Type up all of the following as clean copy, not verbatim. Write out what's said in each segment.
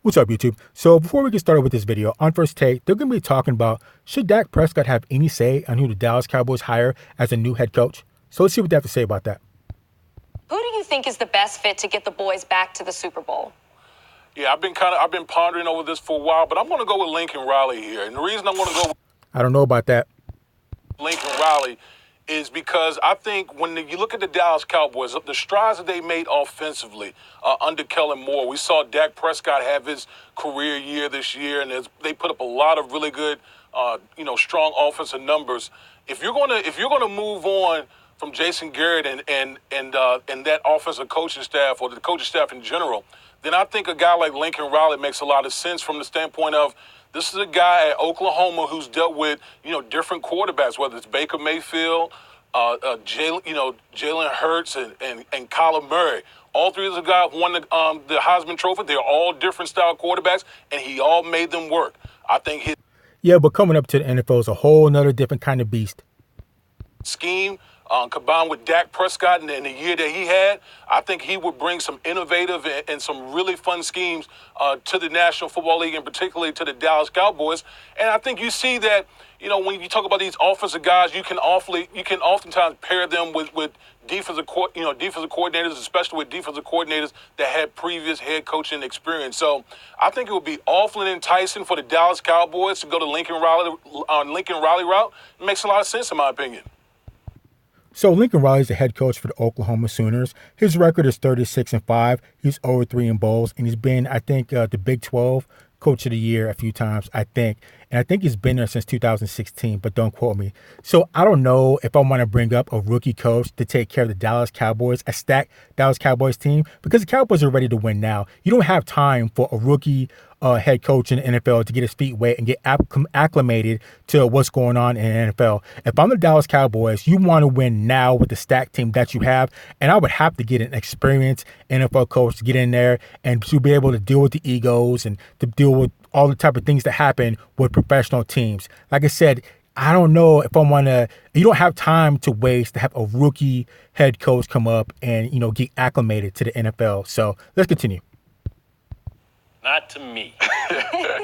What's up, YouTube? So before we get started with this video, on First Take, they're going to be talking about should Dak Prescott have any say on who the Dallas Cowboys hire as a new head coach? So let's see what they have to say about that. Who do you think is the best fit to get the boys back to the Super Bowl? Yeah, I've been pondering over this for a while, but I'm going to go with Lincoln Riley here. And the reason I'm going to go with I don't know about that. Lincoln Riley is because I think when you look at the Dallas Cowboys, the strides that they made offensively under Kellen Moore, we saw Dak Prescott have his career year this year, and they put up a lot of really good, strong offensive numbers. If you're gonna move on from Jason Garrett and that offensive coaching staff or the coaching staff in general, then I think a guy like Lincoln Riley makes a lot of sense from the standpoint of this is a guy at Oklahoma who's dealt with, different quarterbacks, whether it's Baker Mayfield, Jalen Hurts, and Kyler Murray. All three of those guys won the Heisman Trophy. They're all different style quarterbacks, and he all made them work. I think his but coming up to the NFL is a whole nother different kind of beast. Scheme, combined with Dak Prescott and the year that he had, I think he would bring some innovative and some really fun schemes to the National Football League and particularly to the Dallas Cowboys. And I think you see that, when you talk about these offensive guys, you can oftentimes pair them with defensive coordinators, especially with defensive coordinators that had previous head coaching experience. So I think it would be awfully enticing for the Dallas Cowboys to go to Lincoln Riley route. It makes a lot of sense in my opinion. So Lincoln Riley is the head coach for the Oklahoma Sooners. His record is 36-5. He's 0-3 in bowls, and he's been, I think, the Big 12 Coach of the Year a few times, I think. And I think he's been there since 2016, but don't quote me. So I don't know if I want to bring up a rookie coach to take care of the Dallas Cowboys, a stacked Dallas Cowboys team, because the Cowboys are ready to win now. You don't have time for a rookie head coach in the NFL to get his feet wet and get acclimated to what's going on in the NFL. If I'm the Dallas Cowboys, you want to win now with the stacked team that you have, and I would have to get an experienced NFL coach to get in there and to be able to deal with the egos and to deal with all the type of things that happen with professional teams. Like I said, I don't know if you don't have time to waste to have a rookie head coach come up and, get acclimated to the NFL. So let's continue. Not to me.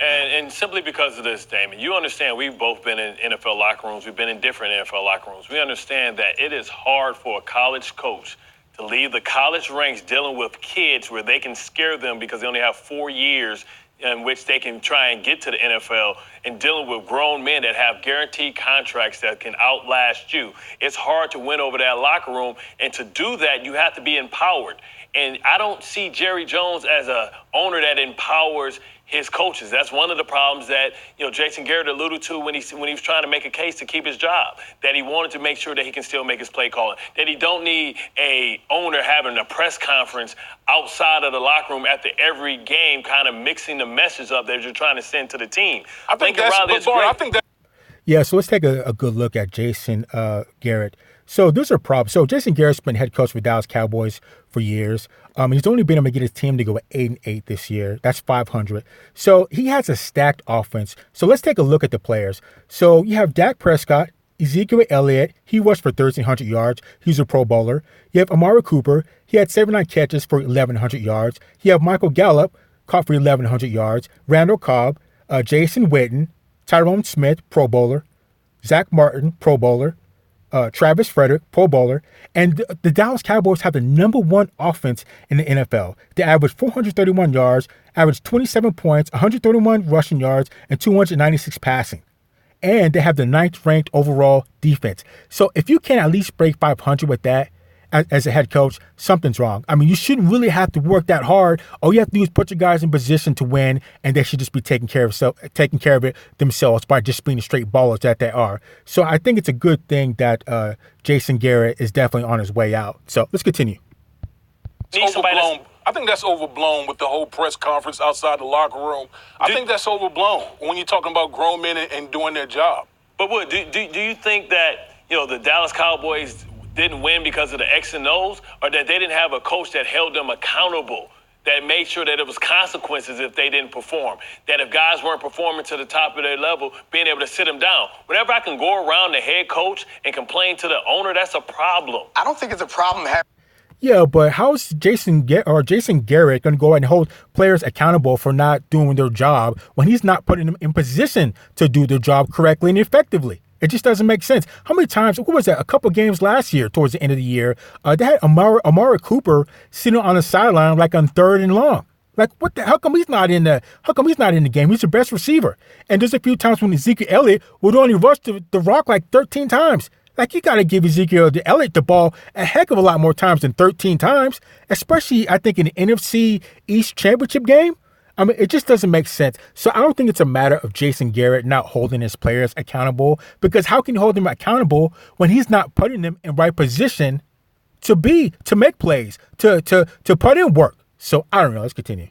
and simply because of this, Damon, you understand we've both been in NFL locker rooms. We've been in different NFL locker rooms. We understand that it is hard for a college coach to leave the college ranks dealing with kids where they can scare them because they only have 4 years in which they can try and get to the NFL and dealing with grown men that have guaranteed contracts that can outlast you. It's hard to win over that locker room. And to do that, you have to be empowered. And I don't see Jerry Jones as a owner that empowers his coaches. That's one of the problems that, Jason Garrett alluded to when he was trying to make a case to keep his job, that he wanted to make sure that he can still make his play calling, that he don't need a owner having a press conference outside of the locker room after every game, kind of mixing the message up that you're trying to send to the team. I think that's great. Yeah, so let's take a good look at Jason Garrett. So there's a problem. So Jason Garrett's been head coach for Dallas Cowboys for years. He's only been able to get his team to go 8-8 this year. That's 500. So he has a stacked offense. So let's take a look at the players. So you have Dak Prescott, Ezekiel Elliott. He rushed for 1,300 yards. He's a Pro Bowler. You have Amari Cooper. He had 79 catches for 1,100 yards. You have Michael Gallup, caught for 1,100 yards. Randall Cobb, Jason Witten, Tyrone Smith, Pro Bowler. Zach Martin, Pro Bowler. Travis Frederick, Pro Bowler, and the Dallas Cowboys have the #1 offense in the NFL. They average 431 yards, average 27 points, 131 rushing yards, and 296 passing. And they have the 9th ranked overall defense. So if you can at least break 500 with that as a head coach, something's wrong. I mean, you shouldn't really have to work that hard. All you have to do is put your guys in position to win, and they should just be taking care of it themselves by just being the straight ballers that they are. So I think it's a good thing that Jason Garrett is definitely on his way out. So let's continue. It's overblown. I think that's overblown with the whole press conference outside the locker room. I think that's overblown when you're talking about grown men and doing their job. But what do you think that the Dallas Cowboys didn't win because of the X and O's, or that they didn't have a coach that held them accountable, that made sure that it was consequences if they didn't perform, that if guys weren't performing to the top of their level, being able to sit them down? Whenever I can go around the head coach and complain to the owner, that's a problem. I don't think it's a problem Yeah, but how's Jason Garrett going to go and hold players accountable for not doing their job when he's not putting them in position to do their job correctly and effectively? It just doesn't make sense. How many times? What was that? A couple games last year, towards the end of the year, they had Amari Cooper sitting on the sideline like on 3rd and long. Like, what the? How come he's not in the? How come he's not in the game? He's the best receiver. And there's a few times when Ezekiel Elliott would only rush the rock like 13 times. Like, you got to give Ezekiel Elliott the ball a heck of a lot more times than 13 times, especially, I think, in the NFC East Championship game. I mean, it just doesn't make sense. So I don't think it's a matter of Jason Garrett not holding his players accountable, because how can you hold them accountable when he's not putting them in right position to make plays, to put in work? So I don't know. Let's continue.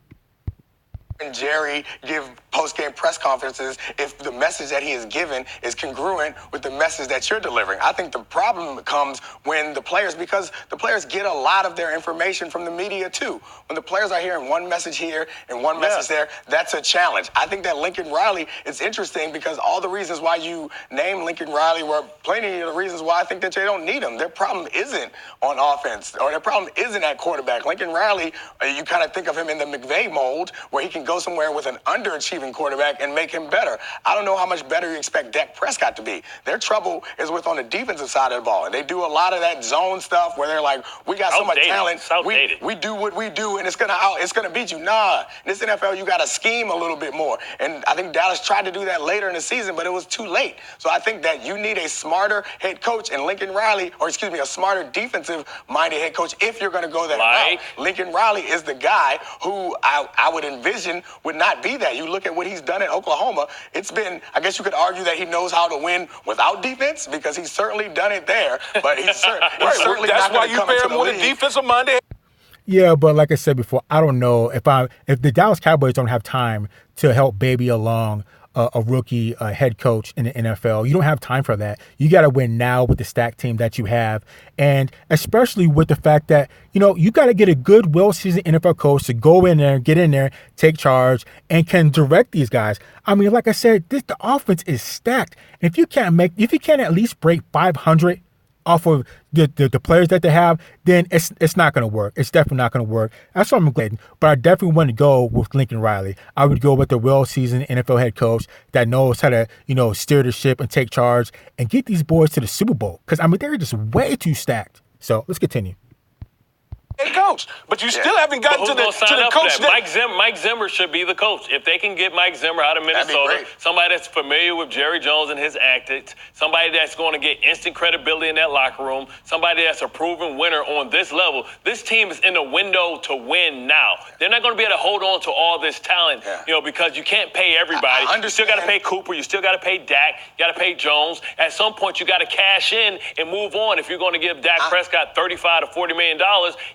And Jerry give post-game press conferences if the message that he is given is congruent with the message that you're delivering. I think the problem comes when because the players get a lot of their information from the media too. When the players are hearing one message here and one message there, that's a challenge. I think that Lincoln Riley, it's interesting because all the reasons why you named Lincoln Riley were plenty of the reasons why I think that they don't need him. Their problem isn't on offense, or their problem isn't at quarterback. Lincoln Riley, you kind of think of him in the McVay mold, where he can go somewhere with an underachieving quarterback and make him better. I don't know how much better you expect Dak Prescott to be. Their trouble is with on the defensive side of the ball. And they do a lot of that zone stuff where they're like, we got so much talent. We do what we do, and it's gonna beat you. Nah, in this NFL, you got to scheme a little bit more. And I think Dallas tried to do that later in the season, but it was too late. So I think that you need a smarter head coach, and Lincoln Riley, a smarter defensive-minded head coach if you're going to go that route. Lincoln Riley is the guy who I would envision would not be that. You look at what he's done at Oklahoma, it's been, I guess you could argue that he knows how to win without defense, because he's certainly done it there, but he's certainly that's not why going to you come pair into him the with a league. defensive-minded. Yeah, but like I said before, I don't know if the Dallas Cowboys don't have time to help baby along a rookie head coach in the NFL. You don't have time for that. You got to win now with the stacked team that you have, and especially with the fact that, you got to get a good, well-seasoned NFL coach to go in there, get in there, take charge, and can direct these guys. I mean, like I said, the offense is stacked. And if you can't at least break 500 off of the players that they have, then it's not going to work. It's definitely not going to work. That's what I'm glad. But I definitely want to go with Lincoln Riley. I would go with the well-seasoned NFL head coach that knows how to, steer the ship and take charge and get these boys to the Super Bowl. Because, I mean, they're just way too stacked. So let's continue. Head coach, but you still haven't gotten to the coach. Mike Zimmer should be the coach. If they can get Mike Zimmer out of Minnesota, somebody that's familiar with Jerry Jones and his antics, somebody that's going to get instant credibility in that locker room, somebody that's a proven winner on this level. This team is in a window to win now. They're not going to be able to hold on to all this talent, because you can't pay everybody. You still got to pay Cooper. You still got to pay Dak. You got to pay Jones. At some point, you got to cash in and move on. If you're going to give Dak Prescott $35 to $40 million,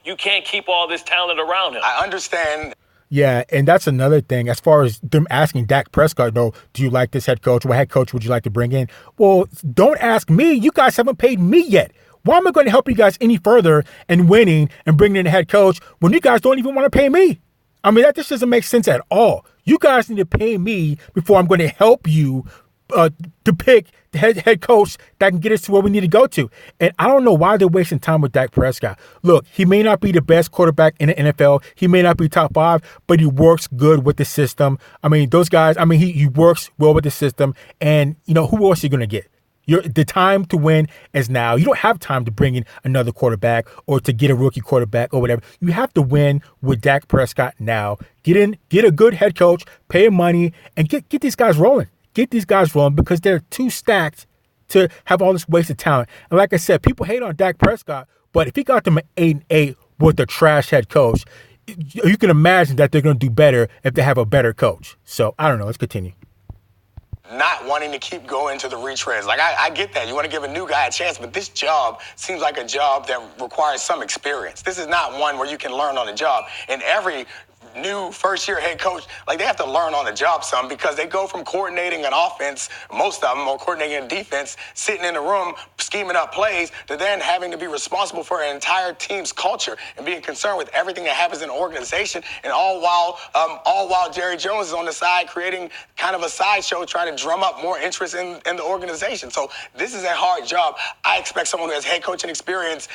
you can't keep all this talent around him. I understand. Yeah, and that's another thing. As far as them asking Dak Prescott, do you like this head coach? What head coach would you like to bring in? Well, don't ask me. You guys haven't paid me yet. Why am I going to help you guys any further in winning and bringing in a head coach when you guys don't even want to pay me? I mean, that just doesn't make sense at all. You guys need to pay me before I'm going to help you to pick the head coach that can get us to where we need to go to. And I don't know why they're wasting time with Dak Prescott. Look, he may not be the best quarterback in the NFL. He may not be top 5, but he works good with the system. I mean, those guys, he works well with the system. And, who else are you going to get? The time to win is now. You don't have time to bring in another quarterback or to get a rookie quarterback or whatever. You have to win with Dak Prescott now. Get a good head coach, pay him money, and get these guys rolling. Get these guys rolling because they're too stacked to have all this wasted talent. And like I said, people hate on Dak Prescott, but if he got them at 8-8 with a trash head coach, you can imagine that they're going to do better if they have a better coach. So I don't know. Let's continue. Not wanting to keep going to the retreads. Like, I get that. You want to give a new guy a chance, but this job seems like a job that requires some experience. This is not one where you can learn on the job. And every new first-year head coach, like, they have to learn on the job some, because they go from coordinating an offense, most of them, or coordinating a defense, sitting in the room, scheming up plays, to then having to be responsible for an entire team's culture and being concerned with everything that happens in the organization, and all while Jerry Jones is on the side creating kind of a sideshow, trying to drum up more interest in the organization. So this is a hard job. I expect someone who has head coaching experience,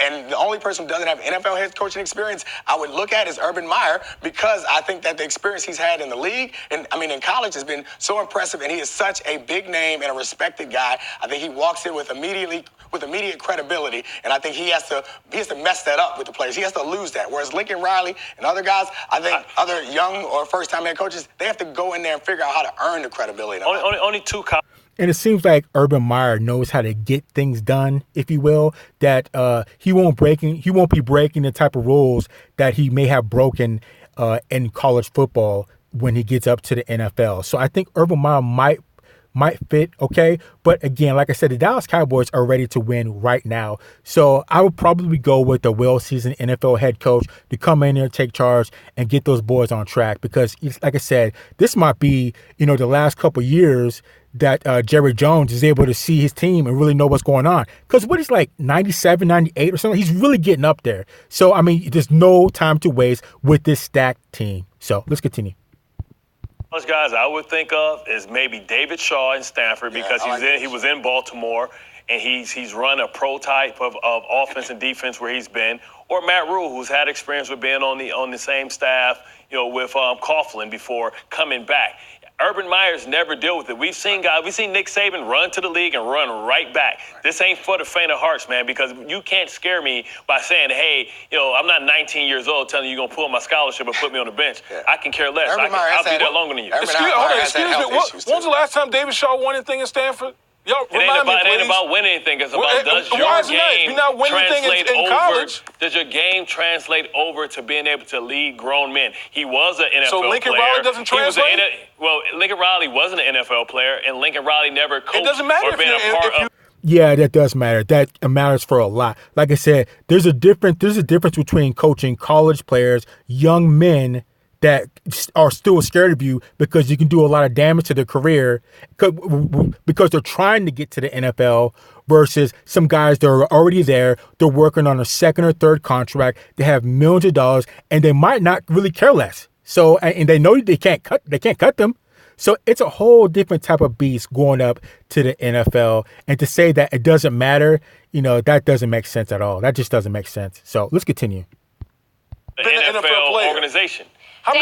and the only person who doesn't have NFL head coaching experience I would look at is Urban Meyer, because I think that the experience he's had in the league, and I mean in college, has been so impressive, and he is such a big name and a respected guy. I think he walks in with immediate credibility, and I think he has to mess that up with the players. He has to lose that. Whereas Lincoln Riley and other guys, I think other young or first-time head coaches, they have to go in there and figure out how to earn the credibility. Only two. And it seems like Urban Meyer knows how to get things done, if you will, that he won't be breaking the type of rules that he may have broken in college football when he gets up to the NFL. So I think Urban Meyer might fit, okay? But again, like I said, the Dallas Cowboys are ready to win right now. So I would probably go with the well-seasoned NFL head coach to come in there, take charge, and get those boys on track. Because, like I said, this might be, the last couple years that Jerry Jones is able to see his team and really know what's going on. Because what he's like, 97, 98 or something, he's really getting up there. So, I mean, there's no time to waste with this stacked team. So let's continue. Those guys I would think of is maybe David Shaw in Stanford, because he was in Baltimore, and he's run a pro type of offense and defense where he's been, or Matt Rule, who's had experience with being on the same staff, with Coughlin before coming back. Urban Meyer's never dealt with it. We've seen Nick Saban run to the league and run right back. This ain't for the faint of hearts, man, because you can't scare me by saying, hey, I'm not 19 years old telling you you're going to pull my scholarship and put me on the bench. Yeah. I can care less. I'll be there longer than you. Excuse me. When was the last time David Shaw won anything in Stanford? Yo, it ain't about winning anything. It's about does your game translate over to being able to lead grown men? He was an NFL player. So Lincoln Riley doesn't translate? Lincoln Riley wasn't an NFL player, and Lincoln Riley never coached it doesn't matter or been a part of. Yeah, that does matter. That matters for a lot. Like I said, there's a difference between coaching college players, young men that are still scared of you because you can do a lot of damage to their career because they're trying to get to the NFL, versus some guys that are already there. They're working on a second or third contract. They have millions of dollars, and they might not really care less. So, and they know they can't cut them. So it's a whole different type of beast going up to the NFL. And to say that it doesn't matter, that doesn't make sense at all. That just doesn't make sense. So let's continue. The NFL organization. How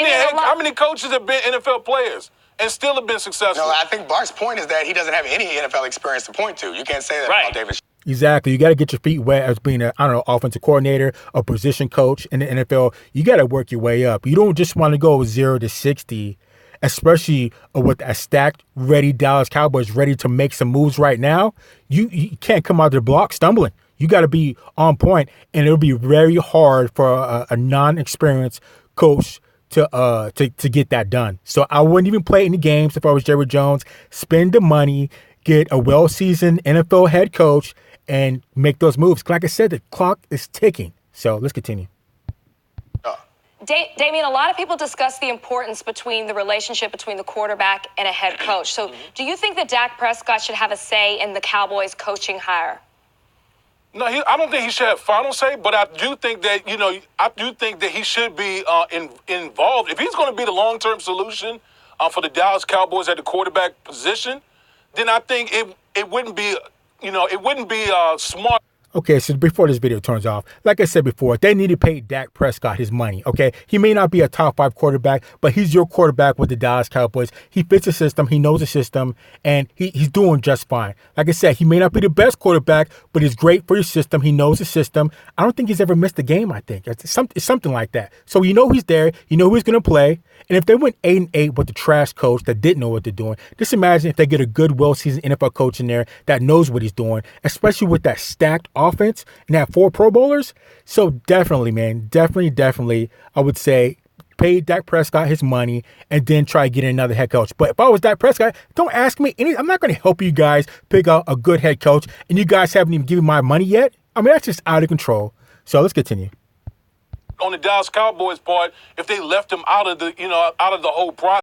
many coaches have been NFL players and still have been successful? No, I think Bart's point is that he doesn't have any NFL experience to point to. You can't say that about David. Exactly. You got to get your feet wet as being offensive coordinator, a position coach in the NFL. You got to work your way up. You don't just want to go 0 to 60, especially with a stacked, ready Dallas Cowboys ready to make some moves right now. You can't come out of the block stumbling. You got to be on point, and it'll be very hard for a non-experienced coach to get that done. So I wouldn't even play any games if I was Jerry Jones. Spend the money, get a well-seasoned NFL head coach, and make those moves. Like I said, the clock is ticking. So let's continue. Damien, a lot of people discuss the importance between the relationship between the quarterback and a head coach. So do you think that Dak Prescott should have a say in the Cowboys coaching hire? No, I don't think he should have final say, but I do think that he should be involved. If he's going to be the long-term solution for the Dallas Cowboys at the quarterback position, then I think it wouldn't be smart. Okay, so before this video turns off, like I said before, they need to pay Dak Prescott his money, okay? He may not be a top 5 quarterback, but he's your quarterback with the Dallas Cowboys. He fits the system, he knows the system, and he's doing just fine. Like I said, he may not be the best quarterback, but he's great for your system. He knows the system. I don't think he's ever missed a game, I think. It's something like that. So you know he's there, you know who he's going to play, and if they went 8-8 with the trash coach that didn't know what they're doing, just imagine if they get a good, well-seasoned NFL coach in there that knows what he's doing, especially with that stacked offense and have 4 Pro Bowlers. So definitely, man, definitely, I would say pay Dak Prescott his money and then try to get another head coach. But if I was Dak Prescott, don't ask me I'm not going to help you guys pick out a good head coach, and you guys haven't even given my money yet. I mean, that's just out of control. So let's continue. on the Dallas Cowboys part if they left him out of the whole process.